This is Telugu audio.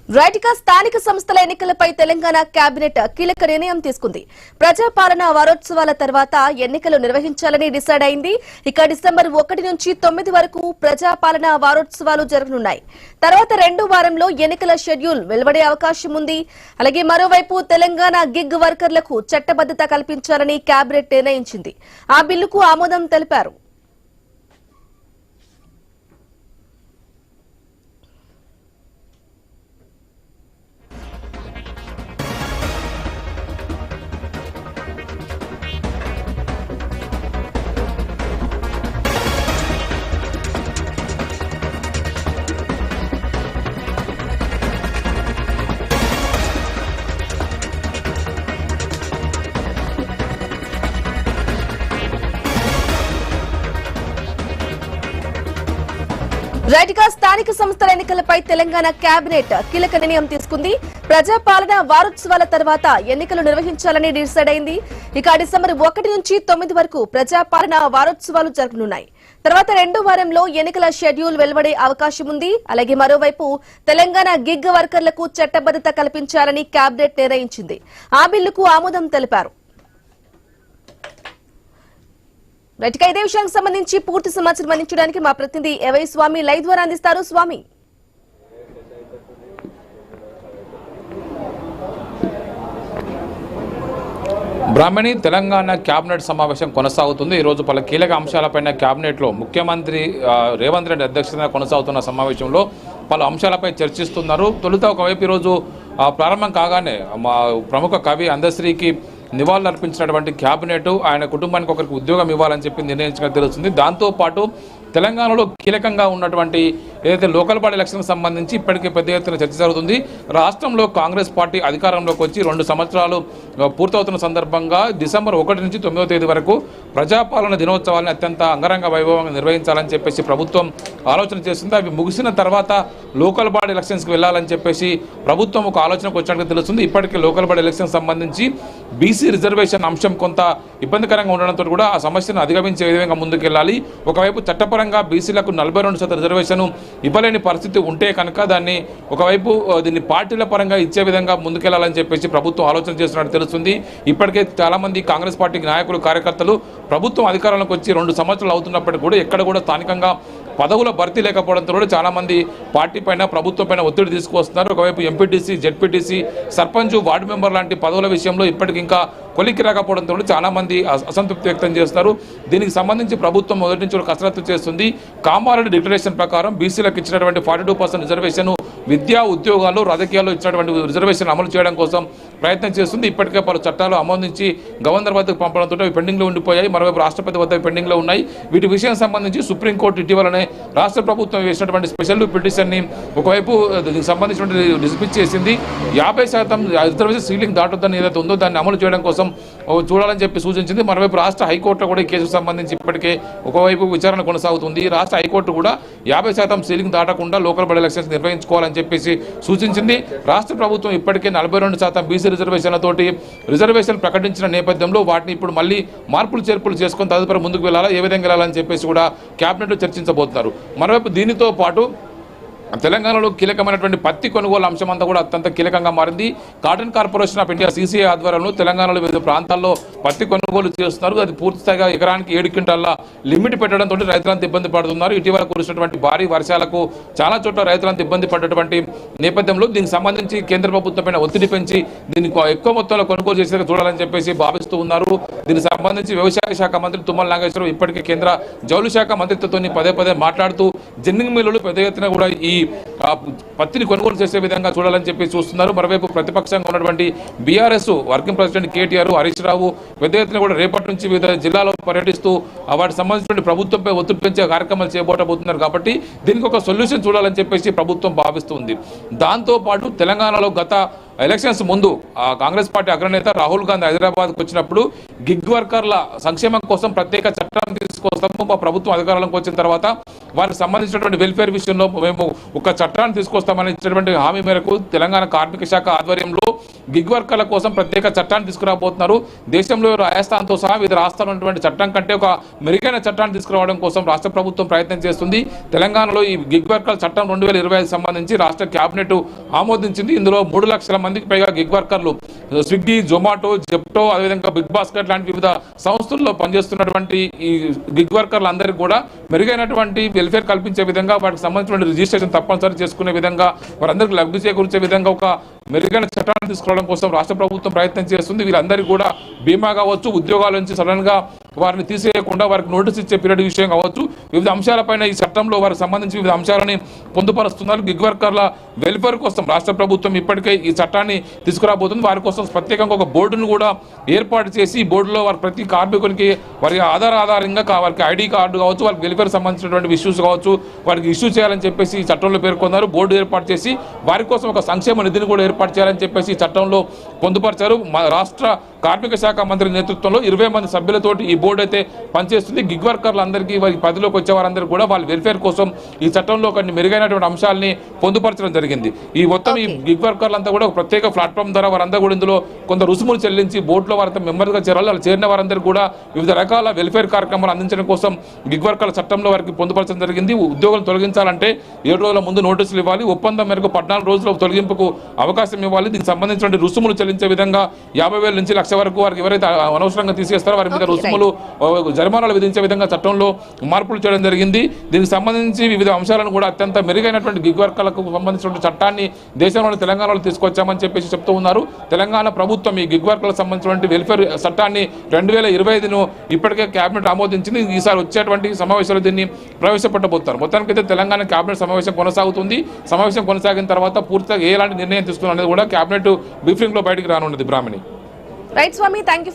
రైట్గా స్థానిక సంస్థల ఎన్నికలపై తెలంగాణ కేబినెట్ కీలక నిర్ణయం తీసుకుంది. ప్రజాపాలన వారోత్సవాల తర్వాత ఎన్నికలు నిర్వహించాలని డిసైడ్ అయింది. ఇక డిసెంబర్ 1 నుంచి 9 వరకు ప్రజాపాలన వారోత్సవాలు జరగనున్నాయి. తర్వాత 2వ వారంలో ఎన్నికల షెడ్యూల్ వెలువడే అవకాశం ఉంది. అలాగే మరోవైపు తెలంగాణ గిగ్ వర్కర్లకు చట్టబద్దత కల్పించాలని కేబినెట్ నిర్ణయించింది. ఆ బిల్లుకు ఆమోదం తెలిపారు. రైట్గా స్థానిక సంస్థల ఎన్నికలపై తెలంగాణ కేబినెట్ కీలక నిర్ణయం తీసుకుంది. ప్రజాపాలన వారోత్సవాల తర్వాత ఎన్నికలు నిర్వహించాలని డిసైడ్ అయింది. ఇక డిసెంబర్ 1 నుంచి 9 వరకు ప్రజాపాలన వారోత్సవాలు జరగనున్నాయి. తర్వాత 2వ వారంలో ఎన్నికల షెడ్యూల్ వెలువడే అవకాశం ఉంది. అలాగే మరోవైపు తెలంగాణ గిగ్ వర్కర్లకు చట్టబద్దత కల్పించాలని కేబినెట్ నిర్ణయించింది. ఆ బిల్లుకు ఆమోదం తెలిపారు. రైట్గా ఇదే విషయానికి సంబంధించి పూర్తి సమాచారం అందించడానికి మా ప్రతినిధి ఎవై స్వామి లైవ్ ద్వారా అందిస్తారు. స్వామి, బ్రాహ్మణి తెలంగాణ కేబినెట్ సమావేశం కొనసాగుతుంది. ఈరోజు పలు కీలక అంశాలపైన కేబినెట్లో ముఖ్యమంత్రి రేవంత్ రెడ్డి అధ్యక్షతన కొనసాగుతున్న సమావేశంలో పలు అంశాలపై చర్చిస్తున్నారు. తొలుత ఒకవైపు ఈరోజు ప్రారంభం కాగానే మా ప్రముఖ కవి అందశ్రీకి నివాళులు అర్పించినటువంటి కేబినెట్ ఆయన కుటుంబానికి ఒకరికి ఉద్యోగం ఇవ్వాలని చెప్పి నిర్ణయించినట్టు తెలుస్తుంది. దాంతోపాటు తెలంగాణలో కీలకంగా ఉన్నటువంటి ఏదైతే లోకల్ బాడీ ఎలక్షన్కి సంబంధించి ఇప్పటికే పెద్ద ఎత్తున చర్చ జరుగుతుంది. రాష్ట్రంలో కాంగ్రెస్ పార్టీ అధికారంలోకి వచ్చి 2 సంవత్సరాలు పూర్తవుతున్న సందర్భంగా డిసెంబర్ 1 నుంచి 9వ తేదీ వరకు ప్రజాపాలన దినోత్సవాలను అత్యంత అంగరంగ వైభవంగా నిర్వహించాలని చెప్పేసి ప్రభుత్వం ఆలోచన చేస్తుంది. అవి ముగిసిన తర్వాత లోకల్ బాడీ ఎలక్షన్స్కి వెళ్ళాలని చెప్పేసి ప్రభుత్వం ఒక ఆలోచనకు వచ్చినట్టు తెలుస్తుంది. ఇప్పటికే లోకల్ బాడీ ఎలక్షన్ సంబంధించి బీసీ రిజర్వేషన్ అంశం కొంత ఇబ్బందికరంగా ఉండడంతో కూడా ఆ సమస్యను అధిగమించే విధంగా ముందుకెళ్ళాలి. ఒకవైపు చట్టపరంగా బీసీలకు 42% రిజర్వేషన్ ఇవ్వలేని పరిస్థితి ఉంటే కనుక దాన్ని ఒకవైపు దీన్ని పార్టీల పరంగా ఇచ్చే విధంగా ముందుకెళ్లాలని చెప్పేసి ప్రభుత్వం ఆలోచన చేస్తున్నట్టు తెలుస్తుంది. ఇప్పటికే చాలామంది కాంగ్రెస్ పార్టీ నాయకులు కార్యకర్తలు ప్రభుత్వం అధికారంలోకి వచ్చి 2 సంవత్సరాలు అవుతున్నప్పటికీ కూడా ఎక్కడ కూడా స్థానికంగా పదవుల భర్తీ లేకపోవడంతో కూడా చాలామంది పార్టీ పైన ప్రభుత్వం పైన ఒత్తిడి తీసుకువస్తున్నారు. ఒకవైపు MPTC, ZPTC, sarpanch, ward member లాంటి పదవుల విషయంలో ఇప్పటికి ఇంకా కొలిక్కి రాకపోవడంతో చాలామంది అసంతృప్తి వ్యక్తం చేస్తారు. దీనికి సంబంధించి ప్రభుత్వం మొదటి నుంచి కసరత్తు చేస్తుంది. కామారెడ్డి డిక్లరేషన్ ప్రకారం బీసీలకు ఇచ్చినటువంటి 42% రిజర్వేషన్ విద్యా, ఉద్యోగాలు, రాజకీయాల్లో ఇచ్చినటువంటి రిజర్వేషన్ అమలు చేయడం కోసం ప్రయత్నం చేస్తుంది. ఇప్పటికే పలు చట్టాలు ఆమోదించి గవర్నర్ వద్దకు పంపడంతో అవి పెండింగ్లో ఉండిపోయాయి. మరోవైపు రాష్ట్రపతి వద్ద పెండింగ్లో ఉన్నాయి. వీటి విషయం సంబంధించి సుప్రీంకోర్టు ఇటీవలనే రాష్ట్ర ప్రభుత్వం వేసినటువంటి స్పెషల్ పిటిషన్ని ఒకవైపు దీనికి సంబంధించినటువంటి డిస్మిస్ చేసింది. 50% రిజర్వేషన్ సీలింగ్ దాటొద్దని ఏదైతే ఉందో దాన్ని అమలు చేయడం కోసం చూడాలని చెప్పి సూచించింది. మరోవైపు రాష్ట్ర హైకోర్టులో కూడా ఈ కేసుకు సంబంధించి ఇప్పటికే ఒకవైపు విచారణ కొనసాగుతుంది. రాష్ట్ర హైకోర్టు కూడా 50% సీలింగ్ దాటకుండా లోకల్ బాడీ ఎలక్షన్స్ నిర్వహించుకోవాలని చెప్పేసి సూచించింది. రాష్ట్ర ప్రభుత్వం ఇప్పటికే 42% బీసీ రిజర్వేషన్లతోటి రిజర్వేషన్ ప్రకటించిన నేపథ్యంలో వాటిని ఇప్పుడు మళ్ళీ మార్పులు చేర్పులు చేసుకొని తదుపరి ముందుకు వెళ్ళాలా, ఏ విధంగా వెళ్ళాలని చెప్పేసి కూడా కేబినెట్లో చర్చించబోతున్నారు. మరోవైపు దీనితో పాటు తెలంగాణలో కీలకమైనటువంటి పత్తి కొనుగోలు అంశం అంతా కూడా అత్యంత కీలకంగా మారింది. Cotton corporation of India CCI ఆధ్వర్యంలో తెలంగాణలో వివిధ ప్రాంతాల్లో పత్తి కొనుగోలు చేస్తున్నారు. అది పూర్తిస్థాయిగా ఎకరానికి 7 క్వింటాల లిమిట్ పెట్టడంతో రైతులంతా ఇబ్బంది పడుతున్నారు. ఇటీవల కురిసినటువంటి భారీ వర్షాలకు చాలా చోట్ల రైతులంతా ఇబ్బంది పడ్డటువంటి నేపథ్యంలో దీనికి సంబంధించి కేంద్ర ప్రభుత్వం పైన ఒత్తిడి పెంచి దీన్ని ఎక్కువ మొత్తంలో కొనుగోలు చేసేలా చూడాలని చెప్పేసి భావిస్తూ ఉన్నారు. దీనికి సంబంధించి వ్యవసాయ శాఖ మంత్రి తుమ్మల నాగేశ్వరరావు ఇప్పటికే కేంద్ర జౌళి శాఖ మంత్రిత్వంతో పదే మాట్లాడుతూ జిన్నింగ్ మిల్లులు పెద్ద ఎత్తున కూడా ఈ పత్తిని కొనుగోలు చేసే విధంగా చూడాలని చెప్పి చూస్తున్నారు. మరోవైపు ప్రతిపక్షంగా ఉన్నటువంటి BRS working president KTR, Harish Rao పెద్ద ఎత్తున కూడా రేపటి నుంచి వివిధ జిల్లాలో పర్యటిస్తూ వాటికి సంబంధించిన ప్రభుత్వంపై ఒత్తిడి పెంచే కార్యక్రమాలు చేయబోతున్నారు. కాబట్టి దీనికి ఒక సొల్యూషన్ చూడాలని చెప్పేసి ప్రభుత్వం భావిస్తుంది. దాంతోపాటు తెలంగాణలో గత ఎలక్షన్స్ ముందు కాంగ్రెస్ పార్టీ అగ్రనేత రాహుల్ గాంధీ హైదరాబాద్కు వచ్చినప్పుడు గిగ్ వర్కర్ల సంక్షేమం కోసం ప్రత్యేక చట్టాన్ని తీసుకొస్తాము, మా ప్రభుత్వం అధికారంలోకి వచ్చిన తర్వాత వారికి సంబంధించినటువంటి వెల్ఫేర్ విషయంలో మేము ఒక చట్టాన్ని తీసుకొస్తామని ఇచ్చినటువంటి హామీ మేరకు తెలంగాణ కార్మిక శాఖ ఆధ్వర్యంలో గిగ్ వర్కర్ల కోసం ప్రత్యేక చట్టాన్ని తీసుకురాబోతున్నారు. దేశంలో రాజస్థాన్తో సహా వివిధ రాష్ట్రాల్లో ఉన్నటువంటి చట్టం కంటే ఒక మెరుగైన చట్టాన్ని తీసుకురావడం కోసం రాష్ట్ర ప్రభుత్వం ప్రయత్నం చేస్తుంది. తెలంగాణలో ఈ గిగ్ వర్కర్ల చట్టం 2025 సంబంధించి రాష్ట్ర కేబినెట్ ఆమోదించింది. ఇందులో 3 లక్షల మందికి పైగా గిగ్ వర్కర్లు స్విగ్గీ, జొమాటో, జెప్టో, అదేవిధంగా బిగ్ బాస్కెట్ లాంటి వివిధ సంస్థల్లో పనిచేస్తున్నటువంటి ఈ గిగ్ వర్కర్లందరికీ కూడా మెరుగైనటువంటి వెల్ఫేర్ కల్పించే విధంగా వాటికి సంబంధించిన రిజిస్ట్రేషన్ తప్పనిసరి చేసుకునే విధంగా వారందరికీ లబ్ధి చేకూర్చే విధంగా ఒక మెరుగైన చట్టాన్ని తీసుకురావడం కోసం రాష్ట్ర ప్రభుత్వం ప్రయత్నం చేస్తుంది. వీళ్ళందరికీ కూడా బీమా కావచ్చు, ఉద్యోగాల నుంచి సడన్ గా వారిని తీసేయకుండా వారికి నోటీస్ ఇచ్చే పీరియడ్ విషయం కావచ్చు, వివిధ అంశాలపైన ఈ చట్టంలో వారికి సంబంధించి వివిధ అంశాలని పొందుపరుస్తున్నారు. గిగ్ వర్కర్ల వెల్ఫేర్ కోసం రాష్ట్ర ప్రభుత్వం ఇప్పటికే ఈ చట్టాన్ని తీసుకురాబోతుంది. వారి కోసం ప్రత్యేకంగా ఒక బోర్డును కూడా ఏర్పాటు చేసి ఈ బోర్డులో వారి ప్రతి కార్మికునికి వారి ఆధారంగా వారికి ఐడి కార్డు కావచ్చు, వారికి వెల్ఫేర్ సంబంధించినటువంటి ఇష్యూస్ కావచ్చు వారికి ఇష్యూ చేయాలని చెప్పేసి ఈ చట్టంలో పేర్కొన్నారు. బోర్డు ఏర్పాటు చేసి వారి కోసం ఒక సంక్షేమ నిధిని కూడా ఏర్పాటు చేయాలని చెప్పేసి ఈ చట్టంలో పొందుపరిచారు. రాష్ట్ర కార్మిక శాఖ మంత్రి నేతృత్వంలో 20 మంది సభ్యులతోటి ఈ బోర్డు అయితే పనిచేస్తుంది. గిగ్ వర్కర్లందరికీ వారి పరిధిలోకి వచ్చే వారందరూ కూడా వాళ్ళ వెల్ఫేర్ కోసం ఈ చట్టంలో కొన్ని మెరుగైనటువంటి అంశాలని పొందుపరచడం జరిగింది. ఈ మొత్తం ఈ గిగ్ వర్కర్లంతా కూడా ఒక ప్రత్యేక ప్లాట్ఫామ్ ద్వారా వారందరూ కూడా ఇందులో కొంత రుసుములు చెల్లించి బోర్డులో వారంతా మెంబర్గా చేరాలి. అలా చేరిన వారందరూ కూడా వివిధ రకాల వెల్ఫేర్ కార్యక్రమాలు అందించడం కోసం గిగ్ వర్కర్ల చట్టంలో వారికి పొందుపరచడం జరిగింది. ఉద్యోగులు తొలగించాలంటే 7 రోజుల ముందు నోటీసులు ఇవ్వాలి. ఒప్పందం మేరకు 14 రోజుల తొలగింపుకు అవకాశం ఇవ్వాలి. దీనికి సంబంధించిన రుసుములు చెల్లించే విధంగా 50,000 నుంచి 1,00,000 వరకు వారికి ఎవరైతే అనవసరంగా తీసేస్తారో వారి మీద రుసుములు, జరిమానాలు విధించే విధంగా చట్టంలో మార్పులు చేయడం జరిగింది. దీనికి సంబంధించి వివిధ అంశాలను కూడా అత్యంత మెరుగైనటువంటి గిగ్ వర్కర్లకు సంబంధించిన చట్టాన్ని దేశంలోని తెలంగాణలో తీసుకొచ్చామని చెప్పేసి చెప్తూ ఉన్నారు. తెలంగాణ ప్రభుత్వం ఈ గిగ్ వర్కర్లకు సంబంధించినటువంటి వెల్ఫేర్ చట్టాన్ని 2025ను ఇప్పటికే కేబినెట్ ఆమోదించింది. ఈసారి వచ్చేటువంటి సమావేశాలు దీన్ని ప్రవేశపెట్టబోతున్నారు. మొత్తానికైతే తెలంగాణ కేబినెట్ సమావేశం కొనసాగుతుంది. సమావేశం కొనసాగిన తర్వాత పూర్తిగా ఎలాంటి నిర్ణయం తీసుకున్నారు అనేది కూడా కేబినెట్ బ్రీఫింగ్ లో బయటికి రానున్నది. బ్రాహ్మణి. రైట్ స్వామి, థ్యాంక్ యూ.